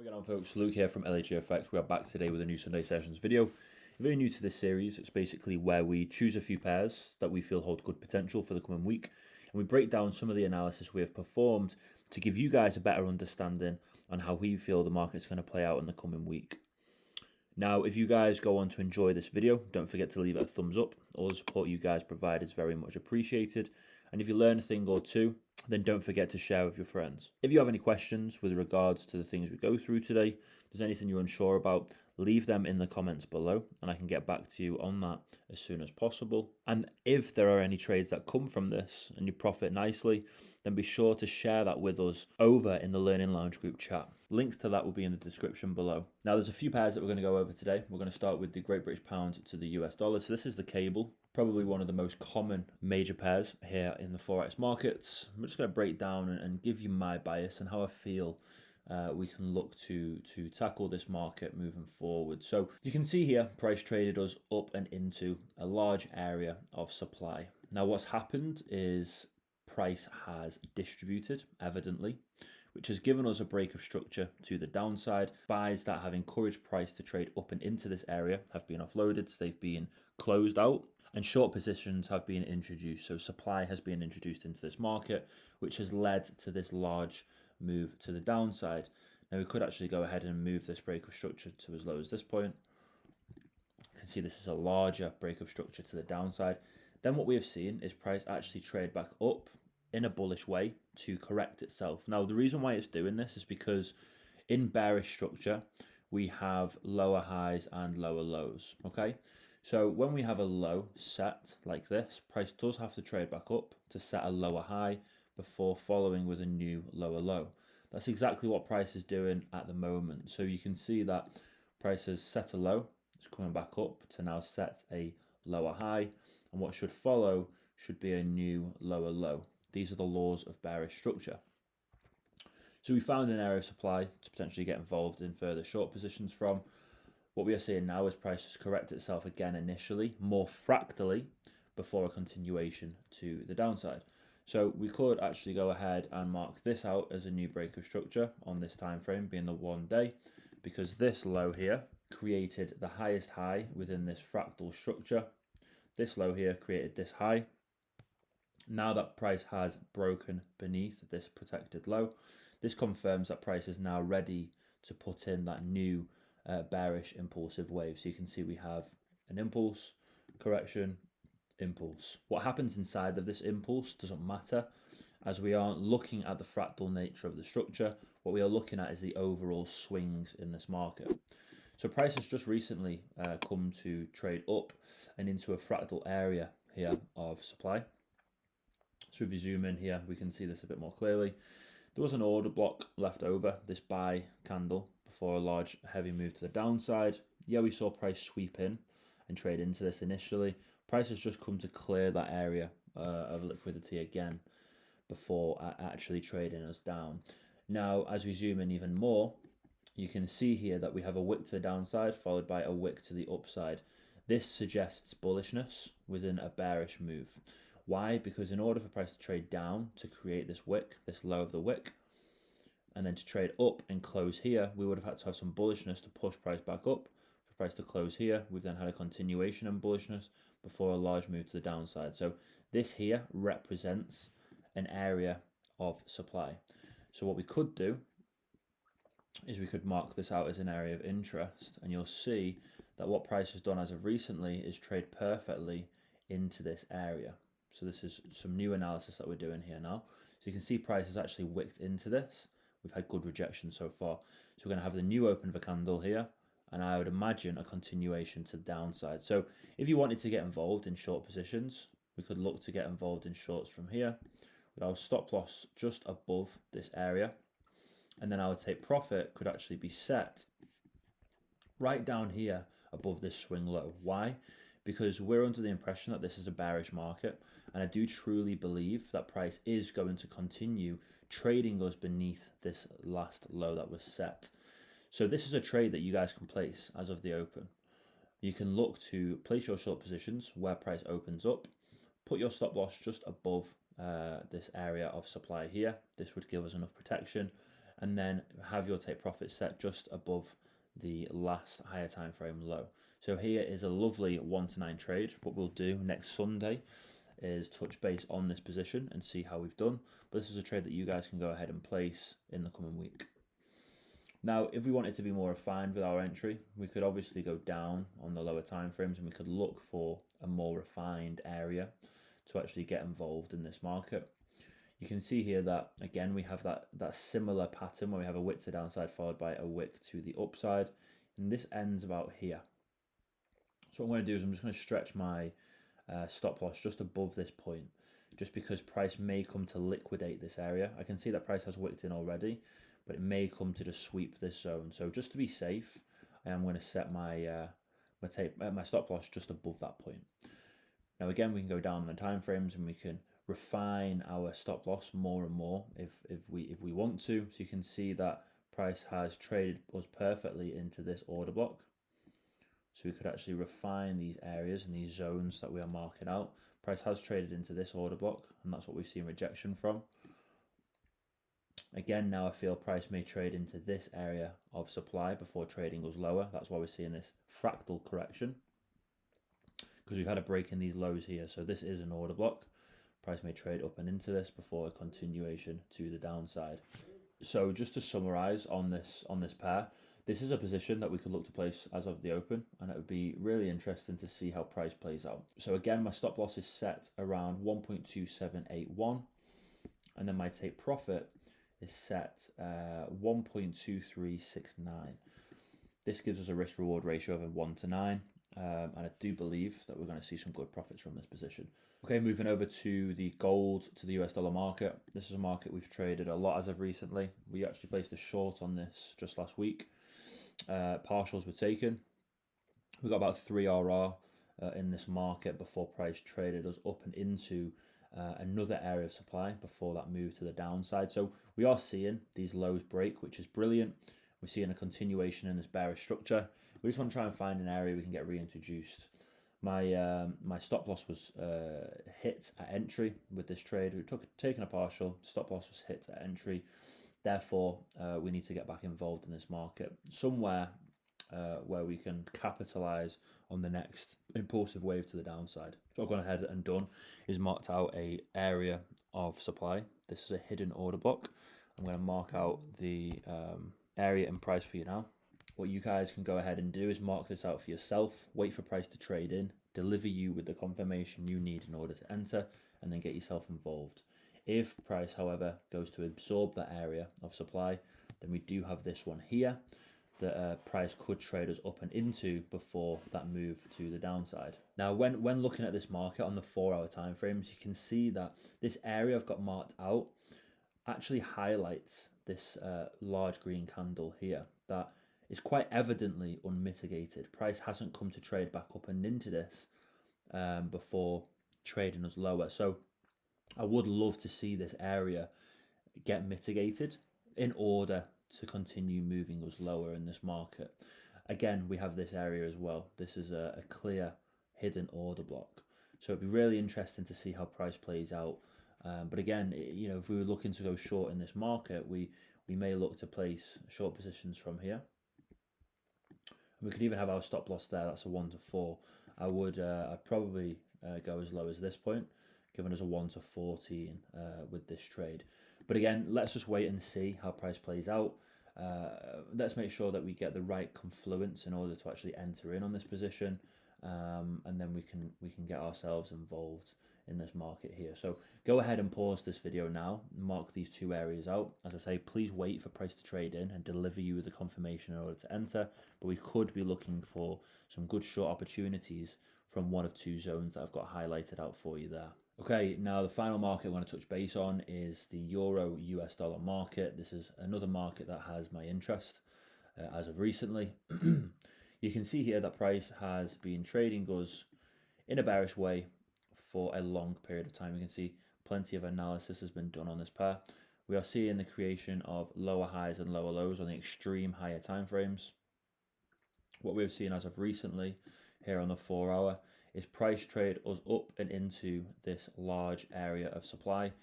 How we get on, folks? Luke here from LAGFX. We are back today with a new Sunday Sessions video. If you're new to this series, it's basically where we choose a few pairs that we feel hold good potential for the coming week, and we break down some of the analysis we have performed to give you guys a better understanding on how we feel the market's going to play out in the coming week. Now, if you guys go on to enjoy this video, don't forget to leave it a thumbs up. All the support you guys provide is very much appreciated. And if you learn a thing or two, then don't forget to share with your friends. If you have any questions with regards to the things we go through today, if there's anything you're unsure about, leave them in the comments below and I can get back to you on that as soon as possible. And if there are any trades that come from this and you profit nicely, then be sure to share that with us over in the Learning Lounge group chat. Links to that will be in the description below. Now, there's a few pairs that we're going to go over today. We're going to start with the Great British Pound to the US dollar. So this is the cable, probably one of the most common major pairs here in the Forex markets. I'm just going to break down and give you my bias and how I feel we can look to tackle this market moving forward. So you can see here, price traded us up and into a large area of supply. Now, what's happened is price has distributed, evidently, which has given us a break of structure to the downside. Buys that have encouraged price to trade up and into this area have been offloaded, so they've been closed out, and short positions have been introduced. So supply has been introduced into this market, which has led to this large move to the downside. Now, we could actually go ahead and move this break of structure to as low as this point. You can see this is a larger break of structure to the downside. Then what we have seen is price actually trade back up in a bullish way to correct itself. Now, the reason why it's doing this is because in bearish structure, we have lower highs and lower lows, okay? So when we have a low set like this, price does have to trade back up to set a lower high before following with a new lower low. That's exactly what price is doing at the moment. So you can see that price has set a low, it's coming back up to now set a lower high, and what should follow should be a new lower low. These are the laws of bearish structure. So we found an area of supply to potentially get involved in further short positions from. What we are seeing now is price has corrected itself again initially, more fractally, before a continuation to the downside. So we could actually go ahead and mark this out as a new break of structure on this time frame, being the 1 day, because this low here created the highest high within this fractal structure. This low here created this high. Now that price has broken beneath this protected low, this confirms that price is now ready to put in that new bearish impulsive wave. So you can see we have an impulse, correction, impulse. What happens inside of this impulse doesn't matter, as we aren't looking at the fractal nature of the structure. What we are looking at is the overall swings in this market. So price has just recently come to trade up and into a fractal area here of supply. So if you zoom in here, we can see this a bit more clearly. There was an order block left over, this buy candle, before a large heavy move to the downside. Yeah, we saw price sweep in and trade into this initially. Price has just come to clear that area of liquidity again before actually trading us down. Now, as we zoom in even more, you can see here that we have a wick to the downside followed by a wick to the upside. This suggests bullishness within a bearish move. Why? Because in order for price to trade down to create this wick, this low of the wick, and then to trade up and close here, we would have had to have some bullishness to push price back up. For price to close here, we've then had a continuation in bullishness before a large move to the downside. So this here represents an area of supply. So what we could do is we could mark this out as an area of interest, and you'll see that what price has done as of recently is trade perfectly into this area. So this is some new analysis that we're doing here now. So you can see price has actually wicked into this. We've had good rejection so far. So we're going to have the new open of a candle here, and I would imagine a continuation to the downside. So if you wanted to get involved in short positions, we could look to get involved in shorts from here with our stop loss just above this area. And then our take profit could actually be set right down here above this swing low. Why? Because we're under the impression that this is a bearish market, and I do truly believe that price is going to continue trading us beneath this last low that was set. So this is a trade that you guys can place as of the open. You can look to place your short positions where price opens up, put your stop loss just above this area of supply here. This would give us enough protection, and then have your take profit set just above the last higher time frame low. So here is a lovely 1 to 9 trade. What we'll do next Sunday is touch base on this position and see how we've done. But this is a trade that you guys can go ahead and place in the coming week. Now, if we wanted to be more refined with our entry, we could obviously go down on the lower time frames and we could look for a more refined area to actually get involved in this market. You can see here that, again, we have that similar pattern where we have a wick to downside followed by a wick to the upside. And this ends about here. So what I'm going to do is I'm just going to stretch my stop loss just above this point, just because price may come to liquidate this area. I can see that price has wicked in already, but it may come to just sweep this zone. So just to be safe, I am going to set my my stop loss just above that point. Now again, we can go down on the time frames and we can refine our stop loss more and more if we want to. So you can see that price has traded us perfectly into this order block. So we could actually refine these areas and these zones that we are marking out. Price has traded into this order block, and that's what we've seen rejection from. Again, now I feel price may trade into this area of supply before trading goes lower. That's why we're seeing this fractal correction, because we've had a break in these lows here. So this is an order block. Price may trade up and into this before a continuation to the downside. So just to summarize on this pair, this is a position that we could look to place as of the open, and it would be really interesting to see how price plays out. So again, my stop loss is set around 1.2781, and then my take profit is set 1.2369. This gives us a risk reward ratio of a 1 to 9, and I do believe that we're going to see some good profits from this position. Okay, moving over to the gold to the US dollar market. This is a market we've traded a lot as of recently. We actually placed a short on this just last week. Partials were taken. We got about 3 RR in this market before price traded us up and into another area of supply before that move to the downside. So we are seeing these lows break, which is brilliant. We're seeing a continuation in this bearish structure. We just want to try and find an area we can get reintroduced. My stop loss was hit at entry with this trade. We taken a partial. Stop loss was hit at entry. Therefore, we need to get back involved in this market somewhere where we can capitalize on the next impulsive wave to the downside. So I've gone ahead and done is marked out a area of supply. This is a hidden order block. I'm going to mark out the area and price for you now. What you guys can go ahead and do is mark this out for yourself, wait for price to trade in, deliver you with the confirmation you need in order to enter, and then get yourself involved. If price, however, goes to absorb that area of supply, then we do have this one here that price could trade us up and into before that move to the downside. Now, when looking at this market on the 4-hour time frames, you can see that this area I've got marked out actually highlights this large green candle here that is quite evidently unmitigated. Price hasn't come to trade back up and into this before trading us lower. So I would love to see this area get mitigated in order to continue moving us lower in this market. Again, we have this area as well. This is a clear hidden order block. So it'd be really interesting to see how price plays out. But again, you know, if we were looking to go short in this market, we may look to place short positions from here. And we could even have our stop loss there. That's a 1 to 4. I'd probably go as low as this point, giving us a 1 to 14 with this trade. But again, let's just wait and see how price plays out. Let's make sure that we get the right confluence in order to actually enter in on this position, and then we can get ourselves involved in this market here. So go ahead and pause this video now, mark these two areas out. As I say, please wait for price to trade in and deliver you with the confirmation in order to enter, but we could be looking for some good short opportunities from one of two zones that I've got highlighted out for you there. Okay, now the final market I want to touch base on is the Euro US dollar market. This is another market that has my interest as of recently. You can see here that price has been trading us in a bearish way for a long period of time. You can see plenty of analysis has been done on this pair. We are seeing the creation of lower highs and lower lows on the extreme higher time frames. What we've seen as of recently here on the 4-hour is price trade us up and into this large area of supply.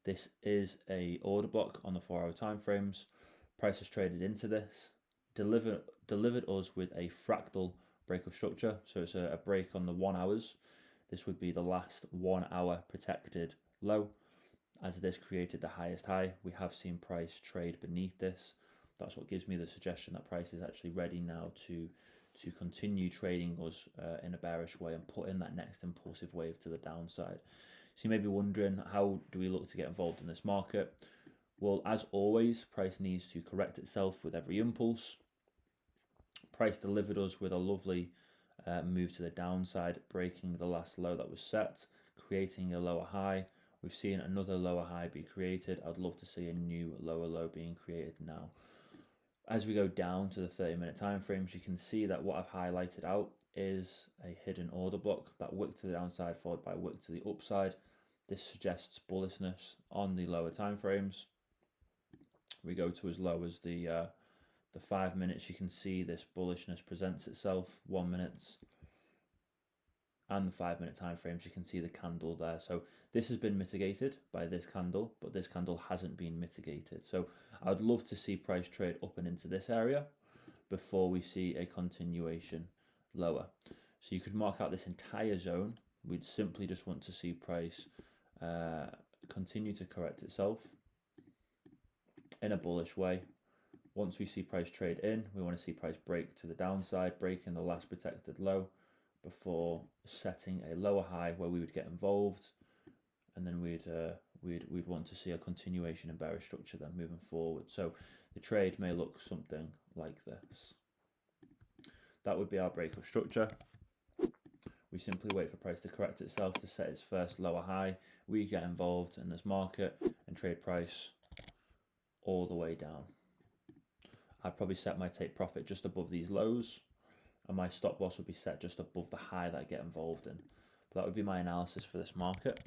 This is a order block on the 4-hour time frames. Price has traded into this, delivered us with a fractal break of structure. So it's a break on the 1 hours. This would be the last 1 hour protected low. As this created the highest high, we have seen price trade beneath this. That's what gives me the suggestion that price is actually ready now to continue trading us in a bearish way and put in that next impulsive wave to the downside. So you may be wondering, how do we look to get involved in this market? Well, as always, price needs to correct itself with every impulse. Price delivered us with a lovely move to the downside, breaking the last low that was set, creating a lower high. We've seen another lower high be created. I'd love to see a new lower low being created now. As we go down to the 30-minute time frames, you can see that what I've highlighted out is a hidden order block, that wick to the downside followed by wick to the upside. This suggests bullishness on the lower time frames. We go to as low as the 5 minutes. You can see this bullishness presents itself. 1 minute and the 5 minute time frames, you can see the candle there. So this has been mitigated by this candle, but this candle hasn't been mitigated. So I'd love to see price trade up and into this area before we see a continuation lower. So you could mark out this entire zone. We'd simply just want to see price continue to correct itself in a bullish way. Once we see price trade in, we want to see price break to the downside, breaking the last protected low before setting a lower high where we would get involved, and then we'd want to see a continuation in bearish structure then moving forward. So the trade may look something like this. That would be our break of structure. We simply wait for price to correct itself to set its first lower high. We get involved in this market and trade price all the way down. I'd probably set my take profit just above these lows, and my stop loss would be set just above the high that I get involved in. But that would be my analysis for this market.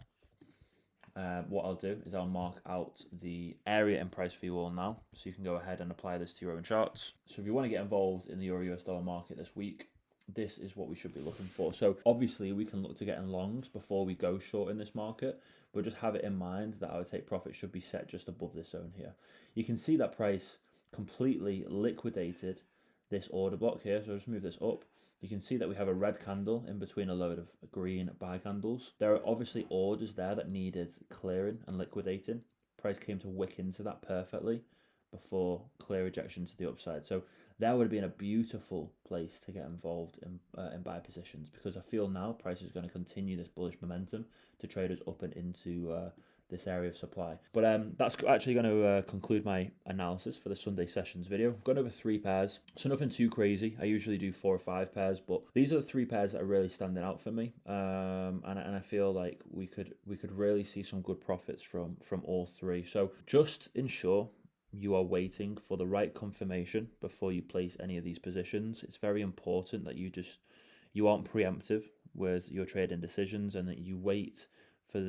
What I'll do is I'll mark out the area in price for you all now, so you can go ahead and apply this to your own charts. So if you want to get involved in the Euro US dollar market this week, this is what we should be looking for. So obviously we can look to get in longs before we go short in this market, but just have it in mind that our take profit should be set just above this zone here. You can see that price completely liquidated this order block here. So I'll just move this up. You can see that we have a red candle in between a load of green buy candles. There are obviously orders there that needed clearing and liquidating. Price came to wick into that perfectly before clear rejection to the upside. So that would have been a beautiful place to get involved in buy positions, because I feel now price is going to continue this bullish momentum to trade us up and into this area of supply. But that's actually going to conclude my analysis for the Sunday sessions video. I've gone over 3 pairs, so nothing too crazy. I usually do 4 or 5 pairs, but these are the 3 pairs that are really standing out for me, and I feel like we could really see some good profits from all 3. So just ensure you are waiting for the right confirmation before you place any of these positions. It's very important that you aren't preemptive with your trading decisions, and that you wait for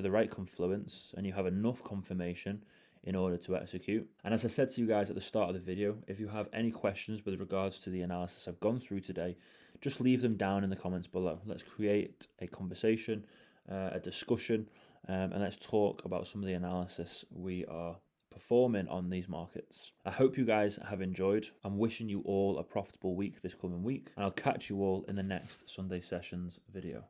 the right confluence and you have enough confirmation in order to execute. And as I said to you guys at the start of the video, if you have any questions with regards to the analysis I've gone through today, just leave them down in the comments below. Let's create a conversation, a discussion, and let's talk about some of the analysis we are performing on these markets. I hope you guys have enjoyed. I'm wishing you all a profitable week this coming week, and I'll catch you all in the next Sunday sessions video.